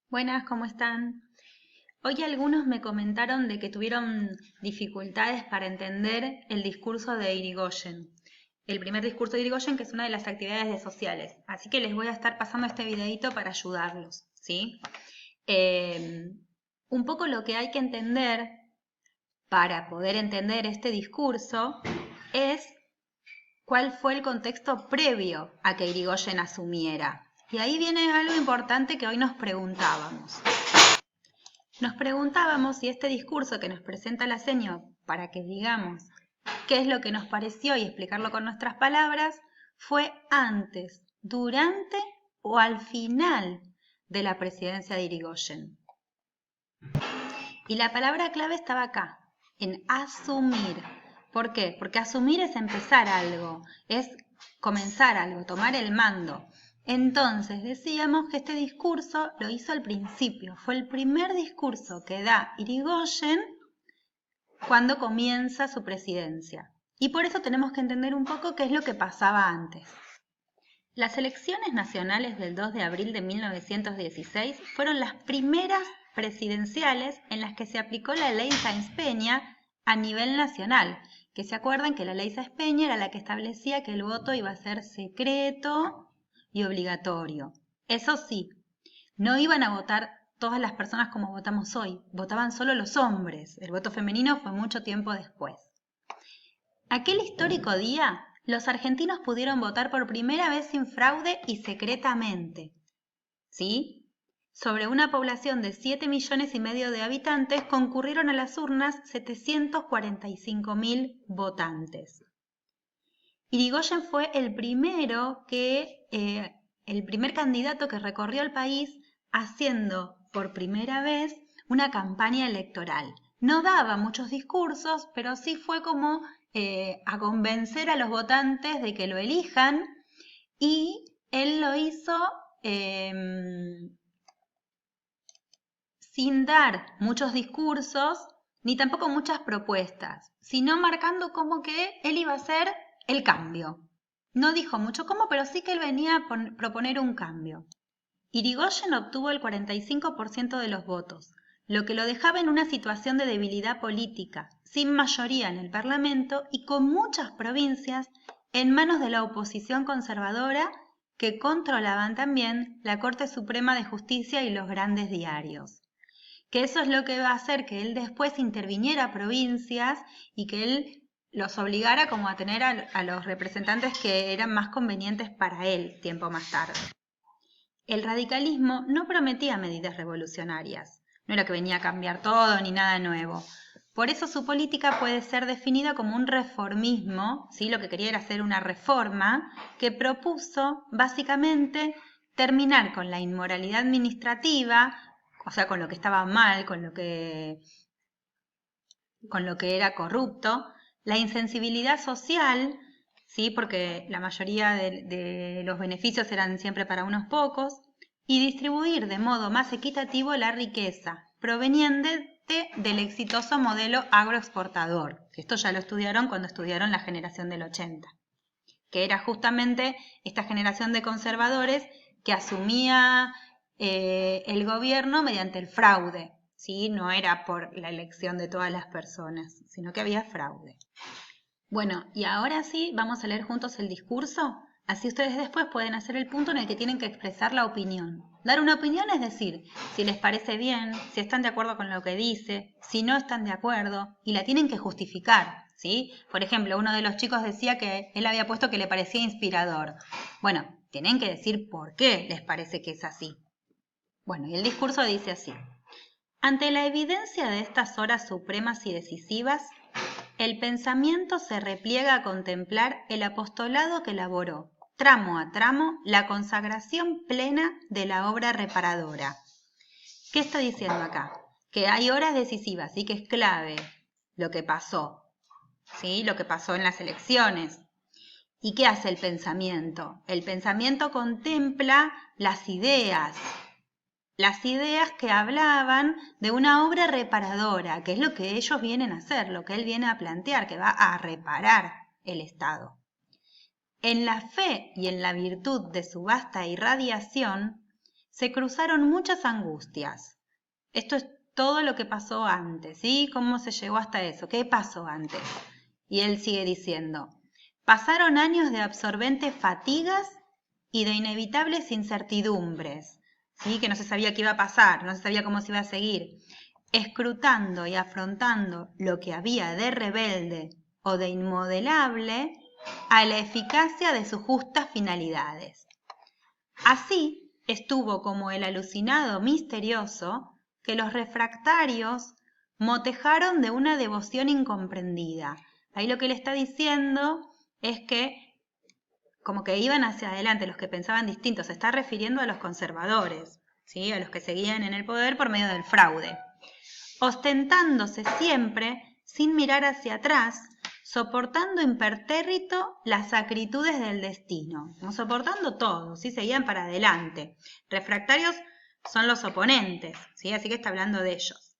Buenas, ¿cómo están? Hoy algunos me comentaron de que tuvieron dificultades para entender el discurso de Irigoyen. El primer discurso de Irigoyen, que es una de las actividades de sociales. Así que les voy a estar pasando este videito para ayudarlos, ¿sí? Eh, un poco lo que hay que entender para poder entender este discurso es cuál fue el contexto previo a que Irigoyen asumiera. Y ahí viene algo importante que hoy nos preguntábamos. Nos preguntábamos si este discurso que nos presenta la seño para que digamos qué es lo que nos pareció y explicarlo con nuestras palabras fue antes, durante o al final de la presidencia de Irigoyen. Y la palabra clave estaba acá, en asumir. ¿Por qué? Porque asumir es empezar algo, es comenzar algo, tomar el mando. Entonces decíamos que este discurso lo hizo al principio, fue el primer discurso que da Irigoyen cuando comienza su presidencia. Y por eso tenemos que entender un poco qué es lo que pasaba antes. Las elecciones nacionales del 2 de abril de 1916 fueron las primeras presidenciales en las que se aplicó la ley Sáenz-Peña a nivel nacional, que se acuerdan que la ley Sáenz-Peña era la que establecía que el voto iba a ser secreto y obligatorio. Eso sí, no iban a votar todas las personas como votamos hoy, votaban solo los hombres, el voto femenino fue mucho tiempo después. Aquel histórico día, los argentinos pudieron votar por primera vez sin fraude y secretamente. ¿Sí? Sobre una población de 7,5 millones de habitantes, concurrieron a las urnas 745.000 votantes. Irigoyen fue el primer candidato que recorrió el país haciendo por primera vez una campaña electoral. No daba muchos discursos, pero sí fue como a convencer a los votantes de que lo elijan, y él lo hizo sin dar muchos discursos ni tampoco muchas propuestas, sino marcando como que él iba a hacer el cambio. No dijo mucho cómo, pero sí que él venía a proponer un cambio. Irigoyen obtuvo el 45% de los votos, lo que lo dejaba en una situación de debilidad política, sin mayoría en el Parlamento y con muchas provincias en manos de la oposición conservadora, que controlaban también la Corte Suprema de Justicia y los grandes diarios. Que eso es lo que va a hacer que él después interviniera a provincias y que él los obligara como a tener a los representantes que eran más convenientes para él tiempo más tarde. El radicalismo no prometía medidas revolucionarias, no era que venía a cambiar todo ni nada nuevo. Por eso su política puede ser definida como un reformismo, ¿sí? Lo que quería era hacer una reforma que propuso básicamente terminar con la inmoralidad administrativa, o sea, con lo que estaba mal, con lo que era corrupto, la insensibilidad social, ¿sí? Porque la mayoría de los beneficios eran siempre para unos pocos, y distribuir de modo más equitativo la riqueza proveniente del exitoso modelo agroexportador, que esto ya lo estudiaron cuando estudiaron la generación del 80, que era justamente esta generación de conservadores que asumía el gobierno mediante el fraude, ¿sí? No era por la elección de todas las personas, sino que había fraude. Bueno, y ahora sí, vamos a leer juntos el discurso. Así ustedes después pueden hacer el punto en el que tienen que expresar la opinión. Dar una opinión es decir, si les parece bien, si están de acuerdo con lo que dice, si no están de acuerdo, y la tienen que justificar, ¿sí? Por ejemplo, uno de los chicos decía que él había puesto que le parecía inspirador. Bueno, tienen que decir por qué les parece que es así. Bueno, y el discurso dice así. Ante la evidencia de estas horas supremas y decisivas, el pensamiento se repliega a contemplar el apostolado que elaboró, tramo a tramo, la consagración plena de la obra reparadora. ¿Qué está diciendo acá? Que hay horas decisivas y que es clave lo que pasó, ¿sí? Lo que pasó en las elecciones. ¿Y qué hace el pensamiento? El pensamiento contempla las ideas que hablaban de una obra reparadora, que es lo que ellos vienen a hacer, lo que él viene a plantear, que va a reparar el Estado. En la fe y en la virtud de su vasta irradiación, se cruzaron muchas angustias. Esto es todo lo que pasó antes, ¿sí? ¿Cómo se llegó hasta eso? ¿Qué pasó antes? Y él sigue diciendo, pasaron años de absorbentes fatigas y de inevitables incertidumbres, ¿sí? Que no se sabía qué iba a pasar, no se sabía cómo se iba a seguir, escrutando y afrontando lo que había de rebelde o de inmodelable a la eficacia de sus justas finalidades. Así estuvo como el alucinado misterioso que los refractarios motejaron de una devoción incomprendida. Ahí lo que él está diciendo es que como que iban hacia adelante, los que pensaban distinto, se está refiriendo a los conservadores, ¿sí? A los que seguían en el poder por medio del fraude, ostentándose siempre sin mirar hacia atrás, soportando impertérrito las acritudes del destino, como soportando todo, ¿sí? Seguían para adelante. Refractarios son los oponentes, ¿sí? Así que está hablando de ellos.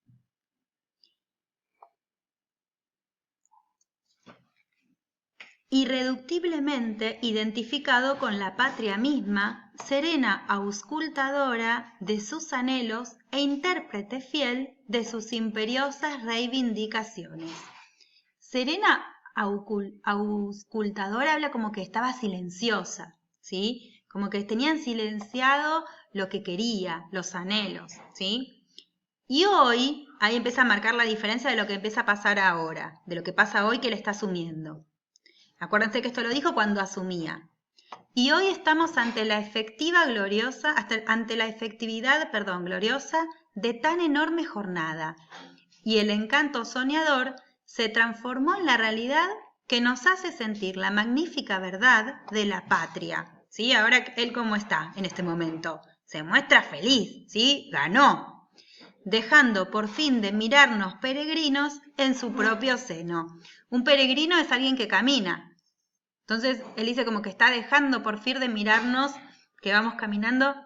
Irreductiblemente identificado con la patria misma, serena auscultadora de sus anhelos e intérprete fiel de sus imperiosas reivindicaciones. Serena auscultadora habla como que estaba silenciosa, ¿sí? Como que tenían silenciado lo que quería, los anhelos, ¿sí? Y hoy, ahí empieza a marcar la diferencia de lo que empieza a pasar ahora, de lo que pasa hoy que él está asumiendo. Acuérdense que esto lo dijo cuando asumía. Y hoy estamos ante la efectividad gloriosa de tan enorme jornada. Y el encanto soñador se transformó en la realidad que nos hace sentir la magnífica verdad de la patria. ¿Sí? Ahora él cómo está en este momento. Se muestra feliz, ¿sí? Ganó. Dejando por fin de mirarnos peregrinos en su propio seno. Un peregrino es alguien que camina. Entonces él dice como que está dejando por fin de mirarnos, que vamos caminando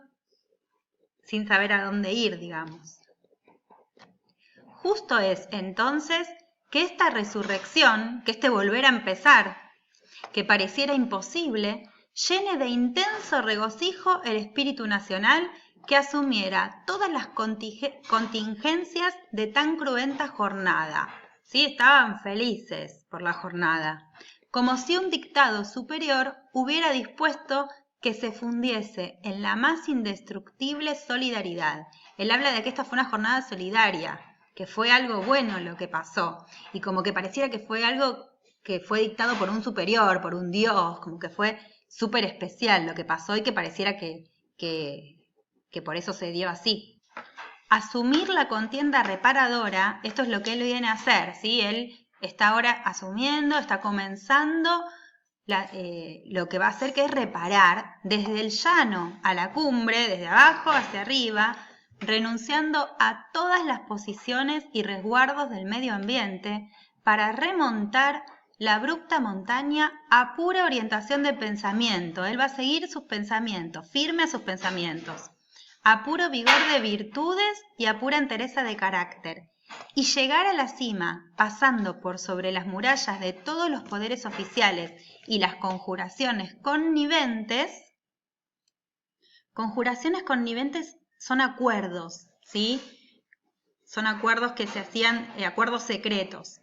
sin saber a dónde ir, digamos. Justo es entonces que esta resurrección, que este volver a empezar, que pareciera imposible, llene de intenso regocijo el espíritu nacional que asumiera todas las contingencias de tan cruenta jornada. ¿Sí? Estaban felices por la jornada, como si un dictado superior hubiera dispuesto que se fundiese en la más indestructible solidaridad. Él habla de que esta fue una jornada solidaria, que fue algo bueno lo que pasó, y como que pareciera que fue algo que fue dictado por un superior, por un dios, como que fue súper especial lo que pasó y que pareciera que por eso se dio así. Asumir la contienda reparadora, esto es lo que él viene a hacer, ¿sí? Él está ahora asumiendo, está comenzando lo que va a hacer, que es reparar desde el llano a la cumbre, desde abajo hacia arriba, renunciando a todas las posiciones y resguardos del medio ambiente para remontar la abrupta montaña a pura orientación de pensamiento. Él va a seguir sus pensamientos, firme a sus pensamientos, a puro vigor de virtudes y a pura entereza de carácter, y llegar a la cima, pasando por sobre las murallas de todos los poderes oficiales y las conjuraciones conniventes. Conjuraciones conniventes son acuerdos, ¿sí? Son acuerdos que se hacían, acuerdos secretos.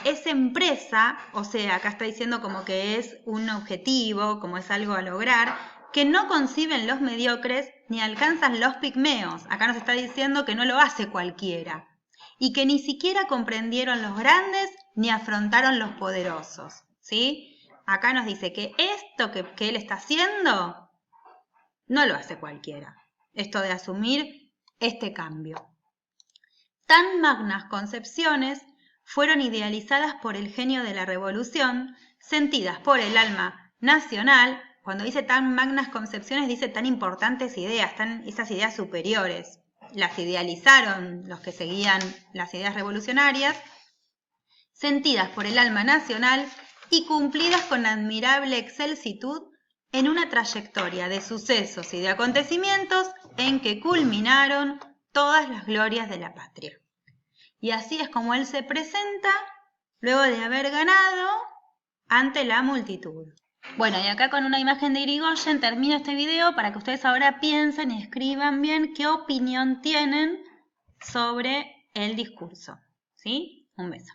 Es empresa, o sea, acá está diciendo como que es un objetivo, como es algo a lograr, que no conciben los mediocres ni alcanzan los pigmeos. Acá nos está diciendo que no lo hace cualquiera y que ni siquiera comprendieron los grandes ni afrontaron los poderosos, ¿sí? Acá nos dice que esto que él está haciendo no lo hace cualquiera, esto de asumir este cambio. Tan magnas concepciones fueron idealizadas por el genio de la revolución, sentidas por el alma nacional. Cuando dice tan magnas concepciones, dice tan importantes ideas, tan esas ideas superiores. Las idealizaron los que seguían las ideas revolucionarias, sentidas por el alma nacional y cumplidas con admirable excelsitud en una trayectoria de sucesos y de acontecimientos en que culminaron todas las glorias de la patria. Y así es como él se presenta luego de haber ganado ante la multitud. Bueno, y acá con una imagen de Irigoyen termino este video para que ustedes ahora piensen y escriban bien qué opinión tienen sobre el discurso. ¿Sí? Un beso.